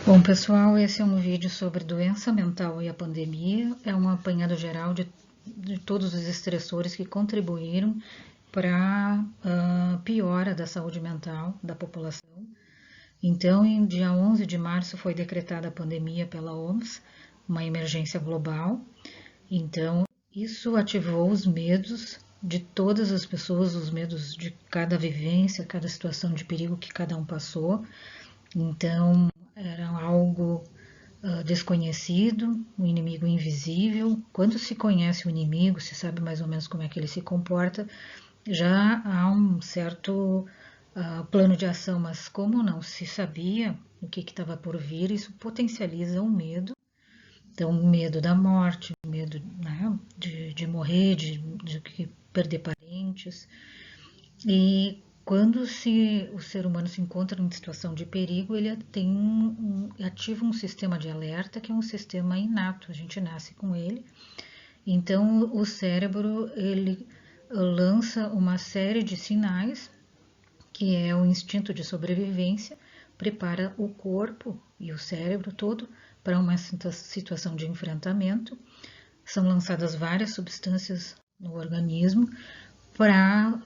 Bom, pessoal, esse é um vídeo sobre doença mental e a pandemia. É um apanhado geral de todos os estressores que contribuíram para a piora da saúde mental da população. Então, em dia 11 de março foi decretada a pandemia pela OMS, uma emergência global. Então, isso ativou os medos de todas as pessoas, os medos de cada vivência, cada situação de perigo que cada um passou. Então, era algo desconhecido, um inimigo invisível. Quando se conhece o inimigo, se sabe mais ou menos como é que ele se comporta, já há um certo plano de ação, mas como não se sabia o que estava por vir, isso potencializa o medo. Então, o medo da morte, o medo, né, de morrer, de perder parentes. E quando o ser humano se encontra em situação de perigo, ele ativa um sistema de alerta que é um sistema inato, a gente nasce com ele. Então o cérebro ele lança uma série de sinais, que é o instinto de sobrevivência, prepara o corpo e o cérebro todo para uma situação de enfrentamento. São lançadas várias substâncias no organismo para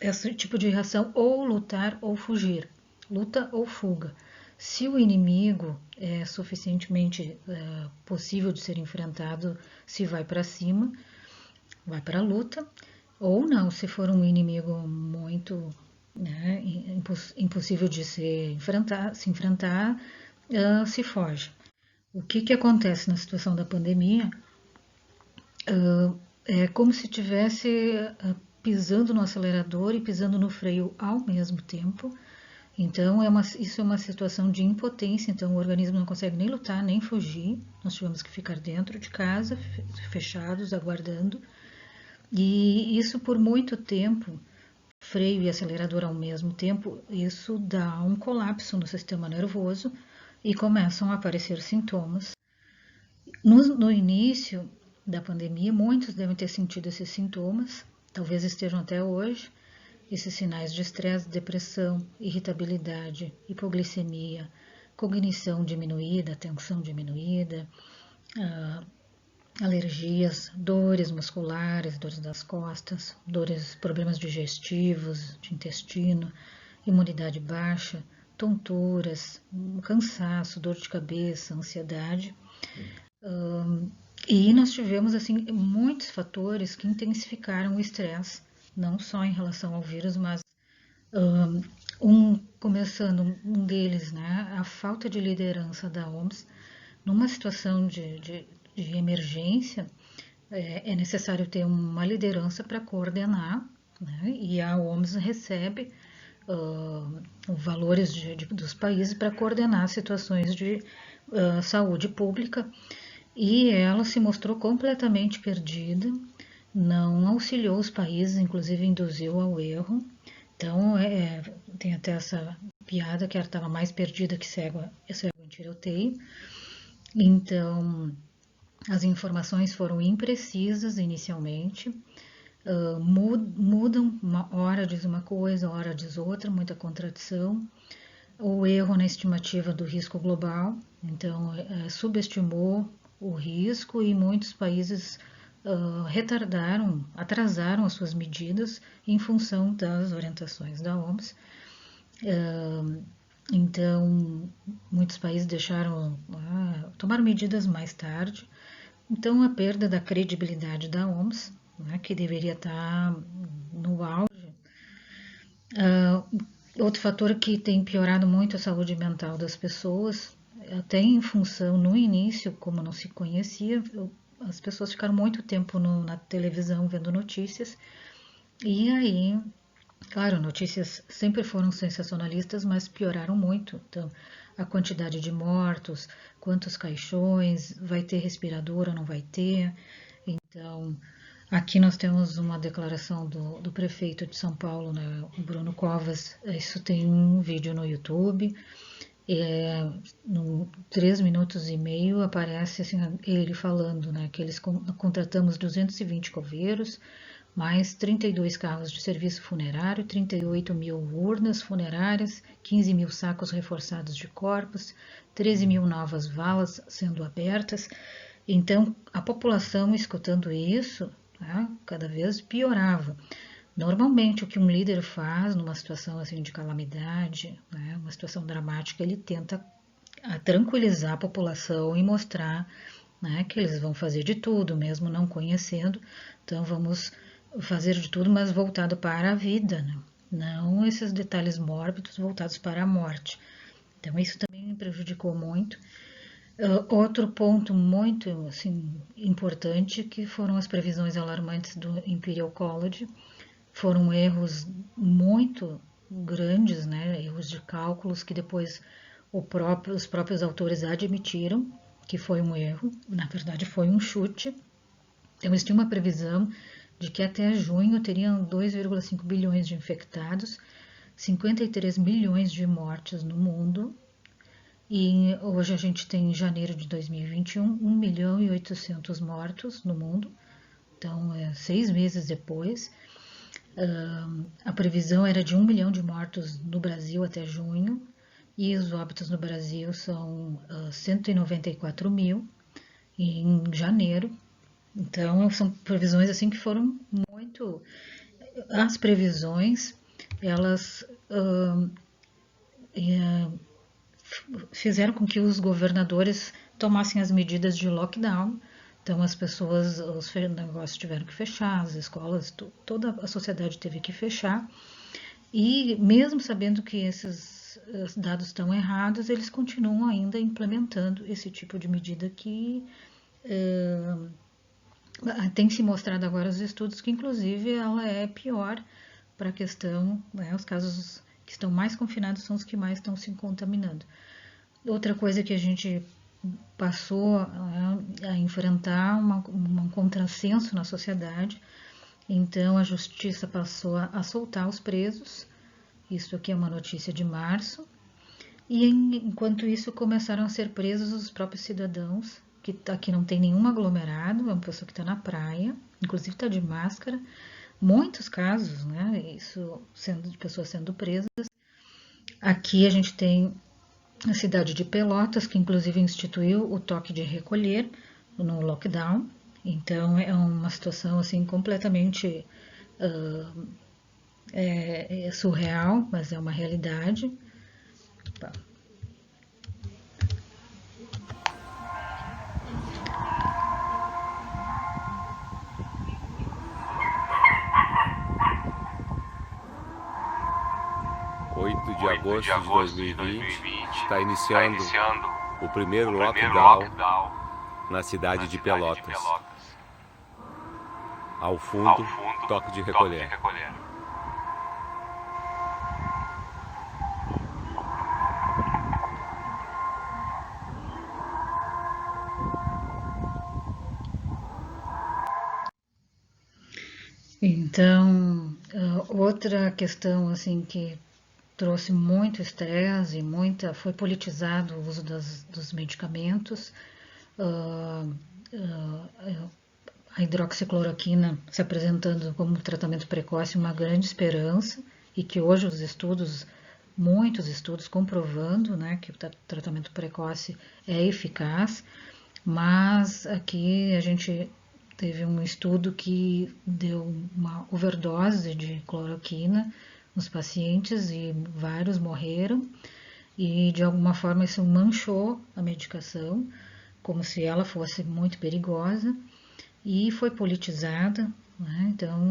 esse tipo de reação, ou lutar ou fugir, luta ou fuga. Se o inimigo é suficientemente possível de ser enfrentado, se vai para cima, vai para a luta, ou não, se for um inimigo muito, né, impossível de se enfrentar, se foge. O que acontece na situação da pandemia? É como se tivesse pisando no acelerador e pisando no freio ao mesmo tempo. Então, isso é uma situação de impotência. Então, o organismo não consegue nem lutar, nem fugir. Nós tivemos que ficar dentro de casa, fechados, aguardando. E isso por muito tempo, freio e acelerador ao mesmo tempo, isso dá um colapso no sistema nervoso e começam a aparecer sintomas. No início da pandemia, muitos devem ter sentido esses sintomas, talvez estejam até hoje, esses sinais de estresse, depressão, irritabilidade, hipoglicemia, cognição diminuída, atenção diminuída, alergias, dores musculares, dores das costas, problemas digestivos, de intestino, imunidade baixa, tonturas, cansaço, dor de cabeça, ansiedade. E nós tivemos assim muitos fatores que intensificaram o estresse, não só em relação ao vírus, mas começando um deles, né, a falta de liderança da OMS. Numa situação de emergência, é necessário ter uma liderança para coordenar, né, e a OMS recebe valores dos países para coordenar situações de saúde pública, e ela se mostrou completamente perdida, não auxiliou os países, inclusive induziu ao erro. Então, tem até essa piada que ela estava mais perdida que cego em tiroteio. Então, as informações foram imprecisas inicialmente, mudam, uma hora diz uma coisa, hora diz outra, muita contradição. O erro na estimativa do risco global, então subestimou o risco e muitos países atrasaram as suas medidas em função das orientações da OMS. Então, muitos países tomaram medidas mais tarde. Então, a perda da credibilidade da OMS, né, que deveria estar no auge. Outro fator que tem piorado muito a saúde mental das pessoas, até em função, no início, como não se conhecia, as pessoas ficaram muito tempo na televisão vendo notícias, e aí, claro, notícias sempre foram sensacionalistas, mas pioraram muito. Então, a quantidade de mortos, quantos caixões, vai ter respirador ou não vai ter. Então, aqui nós temos uma declaração do prefeito de São Paulo, né, Bruno Covas. Isso tem um vídeo no YouTube. No 3 minutos e meio aparece assim, ele falando, né, que eles contratamos 220 coveiros, mais 32 carros de serviço funerário, 38 mil urnas funerárias, 15 mil sacos reforçados de corpos, 13 mil novas valas sendo abertas. Então, a população, escutando isso, né, cada vez piorava. Normalmente, o que um líder faz numa situação assim de calamidade, né, uma situação dramática, ele tenta tranquilizar a população e mostrar, né, que eles vão fazer de tudo, mesmo não conhecendo. Então, vamos fazer de tudo, mas voltado para a vida, né? Não esses detalhes mórbidos voltados para a morte. Então, isso também me prejudicou muito. Outro ponto muito assim, importante que foram as previsões alarmantes do Imperial College. Foram erros muito grandes, né? Erros de cálculos que depois os próprios autores admitiram que foi um erro, na verdade foi um chute. Então, eles tinham uma previsão de que até junho teriam 2,5 bilhões de infectados, 53 milhões de mortes no mundo. E hoje a gente tem, em janeiro de 2021, 1 milhão e 800 mortos no mundo. Então, 6 meses depois. A previsão era de 1 milhão de mortos no Brasil até junho. E os óbitos no Brasil são 194 mil em janeiro. Então, são previsões assim que foram muito. As previsões, elas fizeram com que os governadores tomassem as medidas de lockdown. Então, as pessoas, os negócios tiveram que fechar, as escolas, toda a sociedade teve que fechar. E mesmo sabendo que esses dados estão errados, eles continuam ainda implementando esse tipo de medida que tem se mostrado agora os estudos que, inclusive, ela é pior para a questão, né, os casos que estão mais confinados são os que mais estão se contaminando. Outra coisa que a gente passou a enfrentar um contrassenso na sociedade, então a justiça passou a soltar os presos, isso aqui é uma notícia de março, e enquanto isso começaram a ser presos os próprios cidadãos, que aqui não tem nenhum aglomerado, é uma pessoa que está na praia, inclusive está de máscara, muitos casos, né, isso sendo de pessoas sendo presas. Aqui a gente tem a cidade de Pelotas, que inclusive instituiu o toque de recolher no lockdown. Então é uma situação assim completamente surreal, mas é uma realidade. Opa. 8 de agosto de 2020, está iniciando o primeiro lockdown na cidade de Pelotas. Ao fundo, toque de recolher. Então, outra questão assim que trouxe muito estresse e foi politizado o uso dos medicamentos. A hidroxicloroquina se apresentando como tratamento precoce, uma grande esperança, e que hoje os estudos, muitos estudos comprovando, né, que o tratamento precoce é eficaz, mas aqui a gente teve um estudo que deu uma overdose de cloroquina nos pacientes e vários morreram, e de alguma forma isso manchou a medicação, como se ela fosse muito perigosa, e foi politizada, né? Então,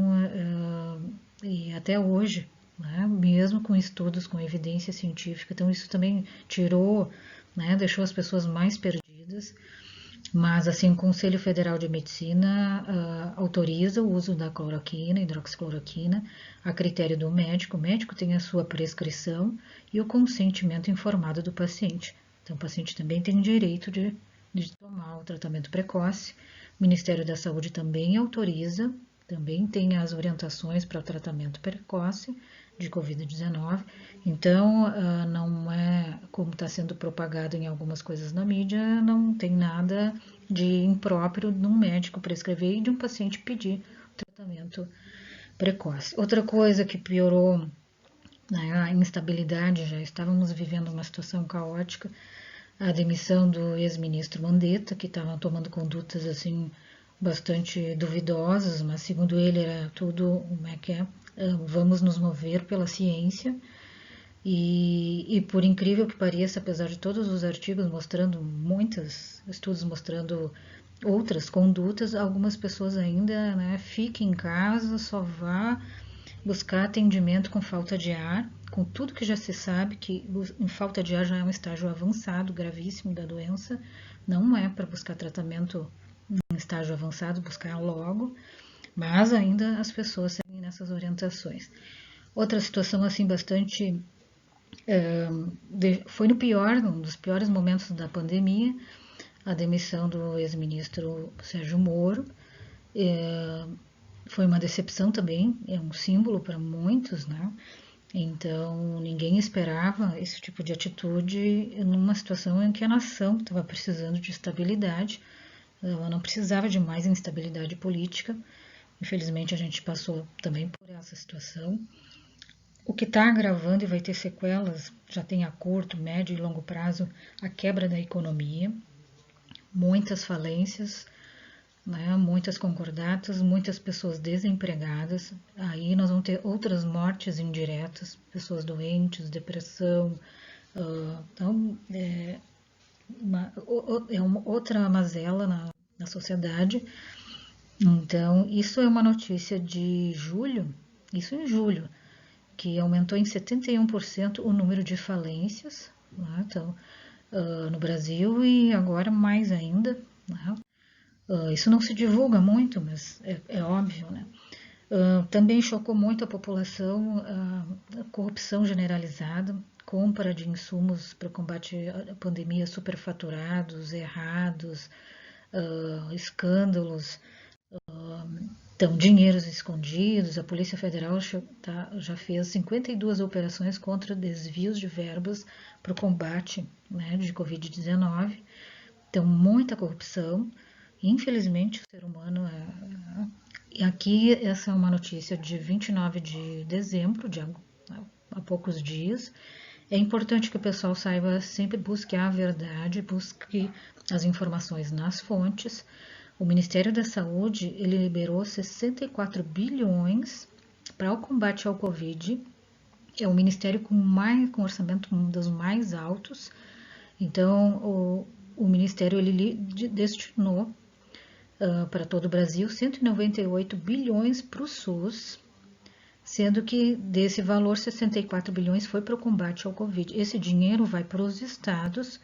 e até hoje, né? Mesmo com estudos, com evidência científica, então isso também tirou, né? Deixou as pessoas mais perdidas. Mas, assim, o Conselho Federal de Medicina autoriza o uso da cloroquina, hidroxicloroquina, a critério do médico. O médico tem a sua prescrição e o consentimento informado do paciente. Então, o paciente também tem direito de tomar o tratamento precoce. O Ministério da Saúde também autoriza, também tem as orientações para o tratamento precoce de Covid-19. Então, não é como está sendo propagado em algumas coisas na mídia, não tem nada de impróprio de um médico prescrever e de um paciente pedir o tratamento tratamento precoce. Outra coisa que piorou, né, a instabilidade, já estávamos vivendo uma situação caótica, a demissão do ex-ministro Mandetta, que estava tomando condutas assim bastante duvidosas, mas segundo ele era tudo, como é que é, vamos nos mover pela ciência. E por incrível que pareça, apesar de todos os artigos mostrando, muitos estudos mostrando outras condutas, algumas pessoas ainda, né, fiquem em casa, só vá buscar atendimento com falta de ar, com tudo que já se sabe que em falta de ar já é um estágio avançado, gravíssimo da doença, não é para buscar tratamento em estágio avançado, buscar logo, mas ainda as pessoas seguem nessas orientações. Outra situação assim bastante foi um dos piores momentos da pandemia, a demissão do ex-ministro Sérgio Moro. Foi uma decepção também, é um símbolo para muitos, né? Então, ninguém esperava esse tipo de atitude numa situação em que a nação estava precisando de estabilidade, ela não precisava de mais instabilidade política. Infelizmente, a gente passou também por essa situação. O que está agravando e vai ter sequelas, já tem a curto, médio e longo prazo, a quebra da economia, muitas falências, né, muitas concordatas, muitas pessoas desempregadas. Aí nós vamos ter outras mortes indiretas, pessoas doentes, depressão. Então, é uma outra mazela na sociedade. Então, isso é uma notícia de julho, isso em julho, que aumentou em 71% o número de falências, né, então, no Brasil, e agora mais ainda, né. Isso não se divulga muito, mas é óbvio, né? Também chocou muito a população a corrupção generalizada, compra de insumos para combate à pandemia superfaturados, errados, escândalos, então, dinheiros escondidos. A Polícia Federal já fez 52 operações contra desvios de verbas para o combate, né, de Covid-19. Então, muita corrupção. Infelizmente, o ser humano E aqui, essa é uma notícia de 29 de dezembro, há poucos dias. É importante que o pessoal saiba, sempre busque a verdade, busque as informações nas fontes. O Ministério da Saúde, ele liberou 64 bilhões para o combate ao Covid. É o ministério com orçamento um dos mais altos. Então, o Ministério ele destinou para todo o Brasil 198 bilhões para o SUS, sendo que desse valor 64 bilhões foi para o combate ao Covid. Esse dinheiro vai para os estados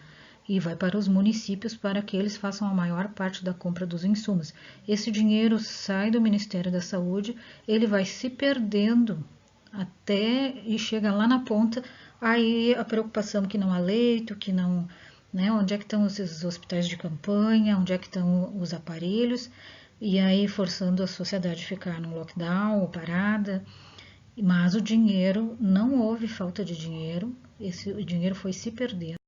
e vai para os municípios para que eles façam a maior parte da compra dos insumos. Esse dinheiro sai do Ministério da Saúde, ele vai se perdendo até e chega lá na ponta. Aí a preocupação que não há leito, que não, né, onde é que estão esses hospitais de campanha, onde é que estão os aparelhos, e aí forçando a sociedade a ficar no lockdown ou parada. Mas o dinheiro, não houve falta de dinheiro, o dinheiro foi se perdendo.